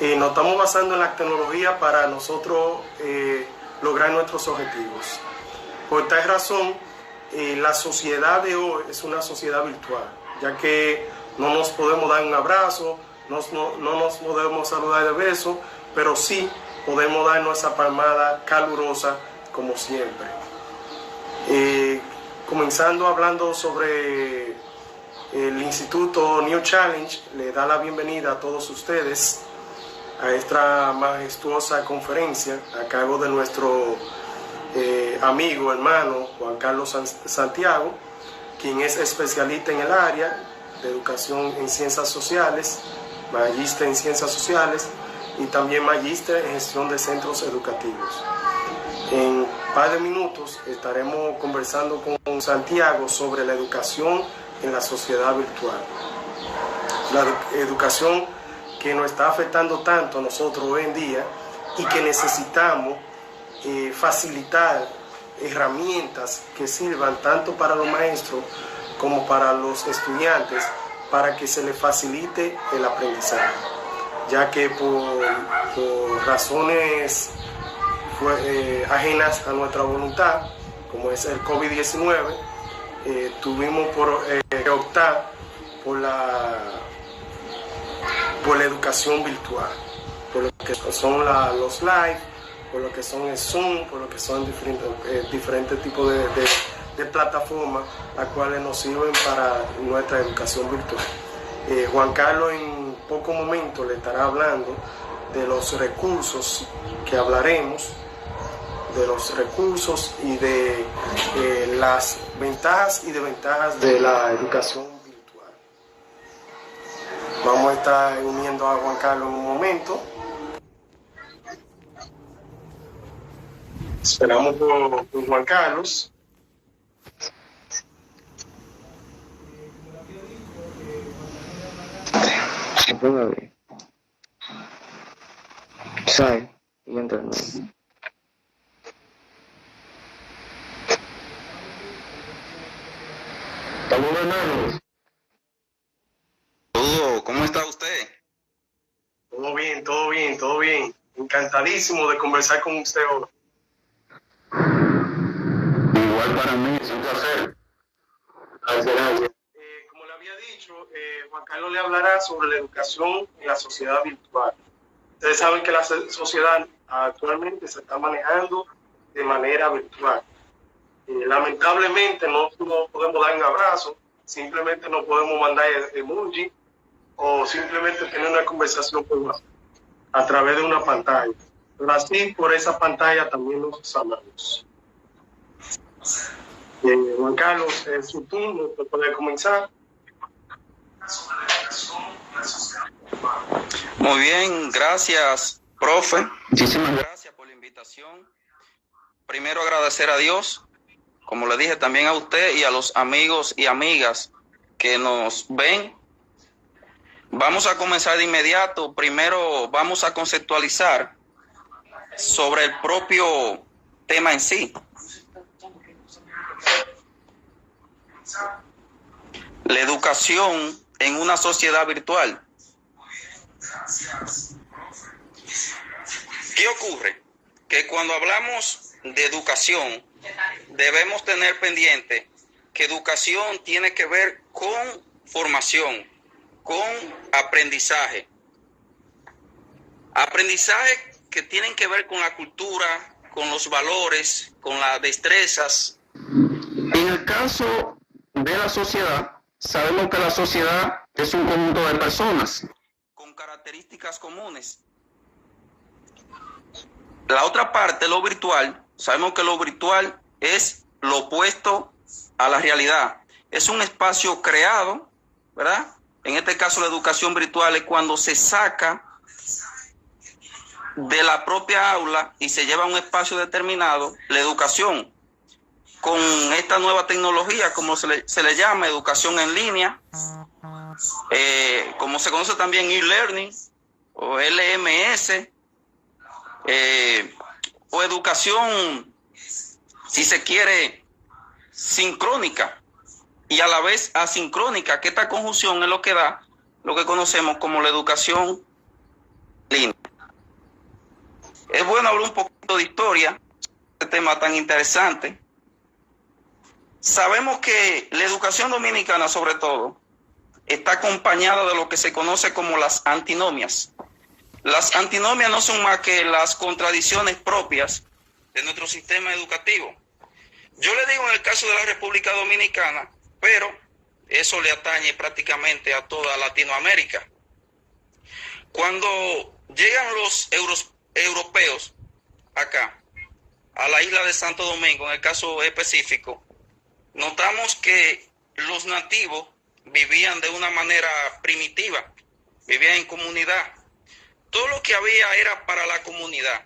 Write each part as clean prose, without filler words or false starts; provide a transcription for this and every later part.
Nos estamos basando en la tecnología para nosotros lograr nuestros objetivos. Por tal razón, la sociedad de hoy es una sociedad virtual, ya que no nos podemos dar un abrazo, no nos podemos saludar de beso, pero sí podemos darnos esa palmada calurosa como siempre. Comenzando hablando sobre el Instituto New Challenge, le da la bienvenida a todos ustedes a esta majestuosa conferencia a cargo de nuestro amigo, hermano Juan Carlos Santiago, quien es especialista en el área de educación en ciencias sociales, magíster en ciencias sociales y también magíster en gestión de centros educativos. En un par de minutos estaremos conversando con Santiago sobre la educación en la sociedad virtual. La educación que nos está afectando tanto a nosotros hoy en día y que necesitamos facilitar herramientas que sirvan tanto para los maestros como para los estudiantes para que se les facilite el aprendizaje, ya que por razones ajenas a nuestra voluntad, como es el COVID-19, tuvimos que optar por la educación virtual, por lo que son los live, por lo que son el Zoom, por lo que son diferentes tipos de plataformas, las cuales nos sirven para nuestra educación virtual. Juan Carlos en pocos momentos le estará hablando de los recursos que hablaremos, de los recursos y de las ventajas y desventajas de la educación virtual. Vamos a estar uniendo a Juan Carlos en un momento. Esperamos por Juan Carlos. ¿Sabes? Y entonces. Saludos, hermanos. Saludos, ¿cómo está usted? Todo bien, todo bien, todo bien. Encantadísimo de conversar con usted hoy. Igual para mí, es un placer. Gracias. Como le había dicho, Juan Carlos le hablará sobre la educación en la sociedad virtual. Ustedes saben que la sociedad actualmente se está manejando de manera virtual. Lamentablemente no podemos dar un abrazo, simplemente no podemos mandar emoji o simplemente tener una conversación a través de una pantalla. Pero así por esa pantalla también nos amamos. Juan Carlos, es su turno, usted puede comenzar. Muy bien, gracias, profe. Muchísimas gracias por la invitación. Primero agradecer a Dios, como le dije también a usted y a los amigos y amigas que nos ven. Vamos a comenzar de inmediato. Primero vamos a conceptualizar sobre el propio tema en sí. La educación en una sociedad virtual. ¿Qué ocurre? Que cuando hablamos de educación, debemos tener pendiente que educación tiene que ver con formación, con aprendizaje. Aprendizaje que tienen que ver con la cultura, con los valores, con las destrezas. En el caso de la sociedad, sabemos que la sociedad es un conjunto de personas con características comunes. La otra parte, lo virtual, sabemos que lo virtual es lo opuesto a la realidad. Es un espacio creado, ¿verdad? En este caso, la educación virtual es cuando se saca de la propia aula y se lleva a un espacio determinado la educación con esta nueva tecnología, como se le llama, educación en línea, como se conoce también e-learning o LMS, o educación, si se quiere, sincrónica y a la vez asincrónica, que esta conjunción es lo que da lo que conocemos como la educación línea. Es bueno hablar un poquito de historia, este tema tan interesante. Sabemos que la educación dominicana, sobre todo, está acompañada de lo que se conoce como las antinomias. Las antinomias no son más que las contradicciones propias de nuestro sistema educativo. Yo le digo en el caso de la República Dominicana, pero eso le atañe prácticamente a toda Latinoamérica. Cuando llegan los europeos acá, a la isla de Santo Domingo, en el caso específico, notamos que los nativos vivían de una manera primitiva, vivían en comunidad. Todo lo que había era para la comunidad.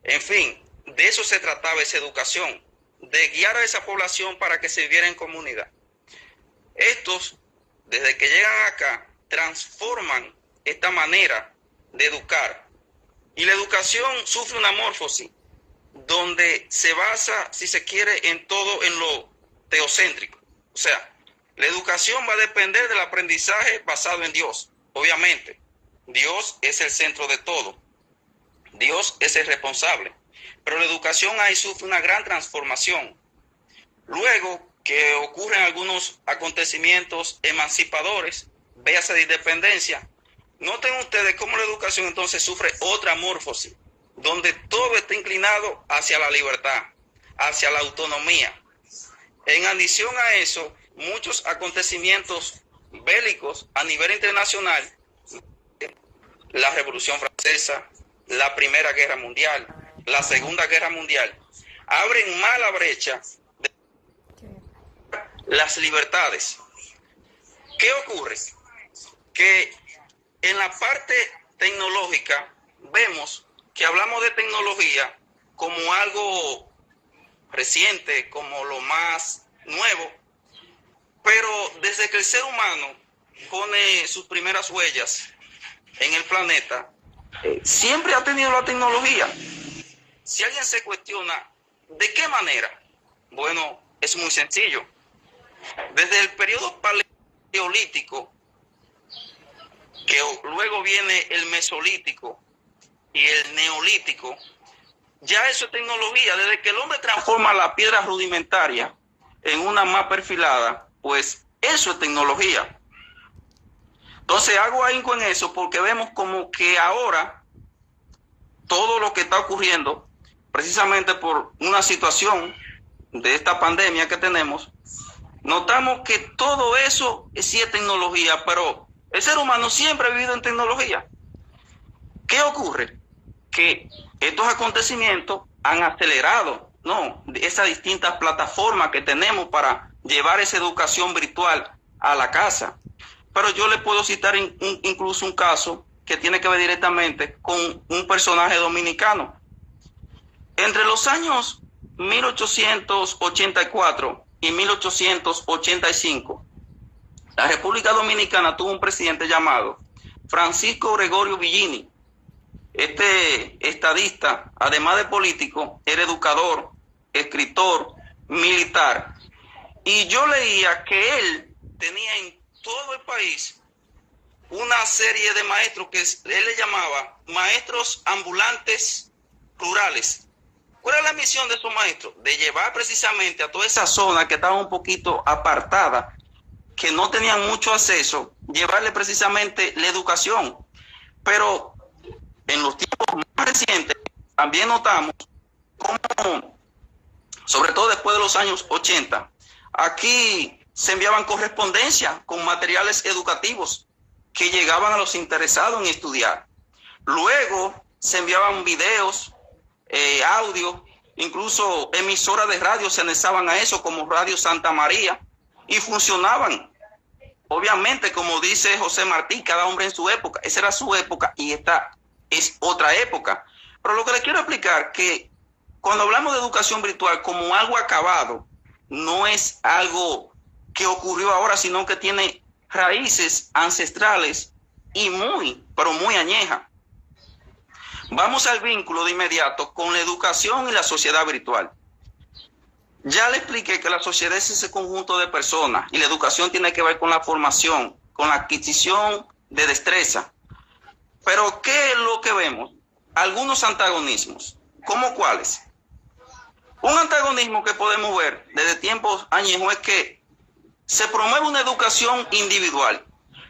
En fin, de eso se trataba esa educación, de guiar a esa población para que se viviera en comunidad. Estos, desde que llegan acá, transforman esta manera de educar. Y la educación sufre una morfosis, donde se basa, si se quiere, en todo en lo teocéntrico. O sea, la educación va a depender del aprendizaje basado en Dios. Obviamente, Dios es el centro de todo. Dios es el responsable. Pero la educación ahí sufre una gran transformación. Luego que ocurren algunos acontecimientos emancipadores, véase de independencia, noten ustedes cómo la educación entonces sufre otra morfosis, donde todo está inclinado hacia la libertad, hacia la autonomía. En adición a eso, muchos acontecimientos bélicos a nivel internacional, la Revolución Francesa, la Primera Guerra Mundial, la Segunda Guerra Mundial, abren más la brecha de las libertades. ¿Qué ocurre? Que en la parte tecnológica vemos que hablamos de tecnología como algo reciente, como lo más nuevo, pero desde que el ser humano pone sus primeras huellas en el planeta, siempre ha tenido la tecnología. Si alguien se cuestiona, ¿de qué manera? Bueno, es muy sencillo. Desde el periodo paleolítico, que luego viene el mesolítico y el neolítico, ya eso es tecnología. Desde que el hombre transforma la piedra rudimentaria en una más perfilada, pues eso es tecnología. Entonces hago ahínco en eso porque vemos como que ahora todo lo que está ocurriendo, precisamente por una situación de esta pandemia que tenemos, notamos que todo eso sí es tecnología, pero el ser humano siempre ha vivido en tecnología. ¿Qué ocurre? Que estos acontecimientos han acelerado, ¿no?, esas distintas plataformas que tenemos para llevar esa educación virtual a la casa. Pero yo le puedo citar incluso un caso que tiene que ver directamente con un personaje dominicano. Entre los años 1884 y 1885, la República Dominicana tuvo un presidente llamado Francisco Gregorio Villini. Este estadista, además de político, era educador, escritor, militar. Y yo leía que él tenía en todo el país una serie de maestros que él le llamaba maestros ambulantes rurales. ¿Cuál es la misión de esos maestros? De llevar precisamente a toda esa zona que estaba un poquito apartada, que no tenían mucho acceso, llevarle precisamente la educación. Pero en los tiempos más recientes también notamos cómo, sobre todo después de los años 80, aquí se enviaban correspondencia con materiales educativos que llegaban a los interesados en estudiar. Luego se enviaban videos, audio, incluso emisoras de radio se anexaban a eso, como Radio Santa María, y funcionaban. Obviamente, como dice José Martí, cada hombre en su época. Esa era su época y esta es otra época. Pero lo que le quiero explicar que cuando hablamos de educación virtual como algo acabado, no es algo que ocurrió ahora, sino que tiene raíces ancestrales y pero muy añeja. Vamos al vínculo de inmediato con la educación y la sociedad virtual. Ya le expliqué que la sociedad es ese conjunto de personas y la educación tiene que ver con la formación, con la adquisición de destreza. Pero ¿qué es lo que vemos? Algunos antagonismos. ¿Cómo cuáles? Un antagonismo que podemos ver desde tiempos añejos es que se promueve una educación individual,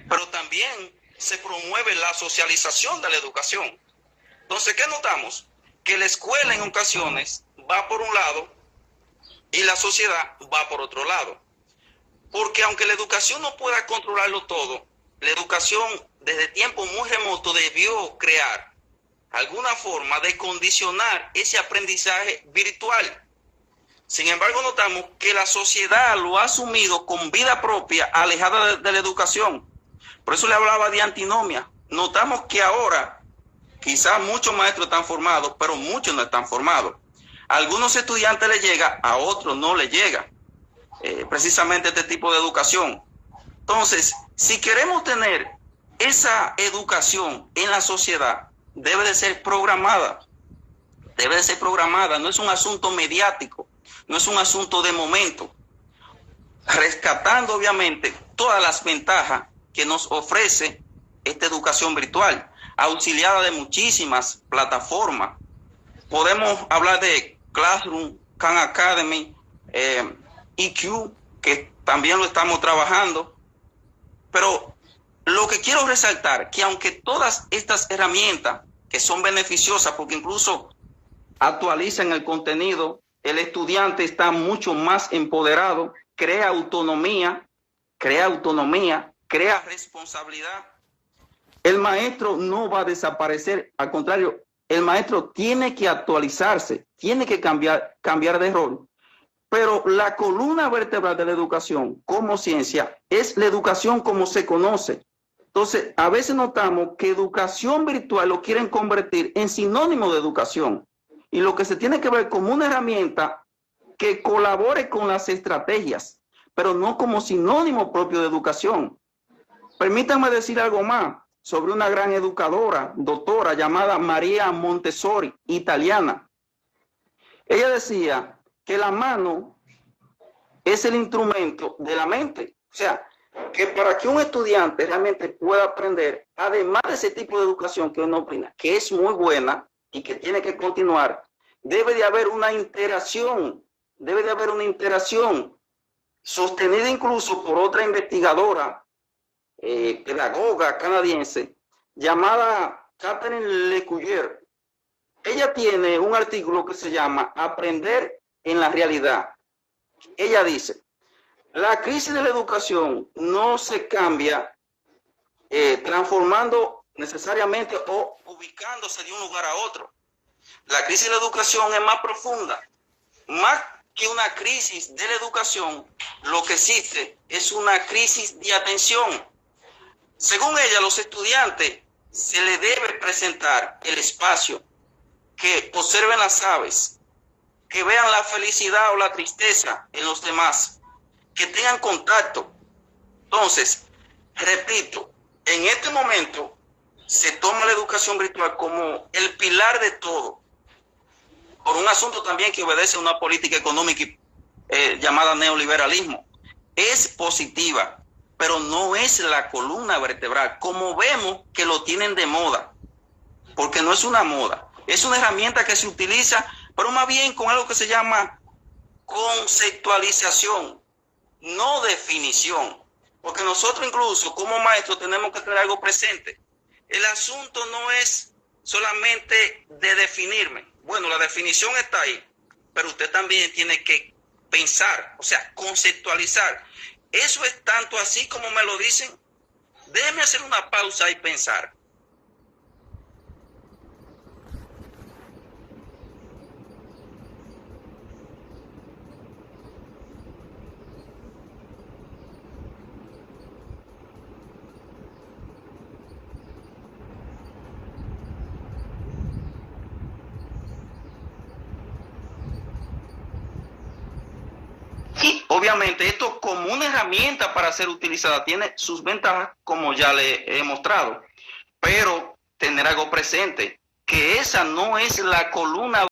pero también se promueve la socialización de la educación. Entonces, ¿qué notamos? Que la escuela en ocasiones va por un lado y la sociedad va por otro lado. Porque aunque la educación no pueda controlarlo todo, la educación desde tiempos muy remotos debió crear alguna forma de condicionar ese aprendizaje virtual. Sin embargo, notamos que la sociedad lo ha asumido con vida propia, alejada de la educación. Por eso le hablaba de antinomia. Notamos que ahora quizás muchos maestros están formados, pero muchos no están formados. A algunos estudiantes les llega, a otros no les llega precisamente este tipo de educación. Entonces, si queremos tener esa educación en la sociedad, debe de ser programada. Debe de ser programada, no es un asunto mediático, no es un asunto de momento. Rescatando, obviamente, todas las ventajas que nos ofrece esta educación virtual, auxiliada de muchísimas plataformas. Podemos hablar de Classroom, Khan Academy, EQ, que también lo estamos trabajando. Pero lo que quiero resaltar, que aunque todas estas herramientas que son beneficiosas, porque incluso actualizan el contenido, el estudiante está mucho más empoderado, crea autonomía, crea responsabilidad. El maestro no va a desaparecer, al contrario, el maestro tiene que actualizarse, tiene que cambiar de rol. Pero la columna vertebral de la educación como ciencia es la educación como se conoce. Entonces, a veces notamos que educación virtual lo quieren convertir en sinónimo de educación. Y lo que se tiene que ver como una herramienta que colabore con las estrategias, pero no como sinónimo propio de educación. Permítanme decir algo más sobre una gran educadora, doctora, llamada María Montessori, italiana. Ella decía que la mano es el instrumento de la mente. O sea, que para que un estudiante realmente pueda aprender, además de ese tipo de educación que uno opina, que es muy buena y que tiene que continuar, debe de haber una interacción sostenida incluso por otra investigadora, pedagoga canadiense, llamada Catherine Lecuyer. Ella tiene un artículo que se llama Aprender en la realidad. Ella dice, la crisis de la educación no se cambia transformando necesariamente o ubicándose de un lugar a otro. La crisis de la educación es más profunda. Más que una crisis de la educación, lo que existe es una crisis de atención. Según ella, los estudiantes se les debe presentar el espacio, que observen las aves, que vean la felicidad o la tristeza en los demás, que tengan contacto. Entonces, repito, en este momento se toma la educación virtual como el pilar de todo, por un asunto también que obedece a una política económica llamada neoliberalismo. Es positiva, pero no es la columna vertebral, como vemos que lo tienen de moda, porque no es una moda, es una herramienta que se utiliza, pero más bien con algo que se llama conceptualización, no definición, porque nosotros incluso como maestros tenemos que tener algo presente. El asunto no es solamente de definirme. Bueno, la definición está ahí, pero usted también tiene que pensar, o sea, conceptualizar. Eso es tanto así como me lo dicen. Déjeme hacer una pausa y pensar. Y obviamente esto como una herramienta para ser utilizada tiene sus ventajas, como ya le he mostrado, pero tener algo presente, que esa no es la columna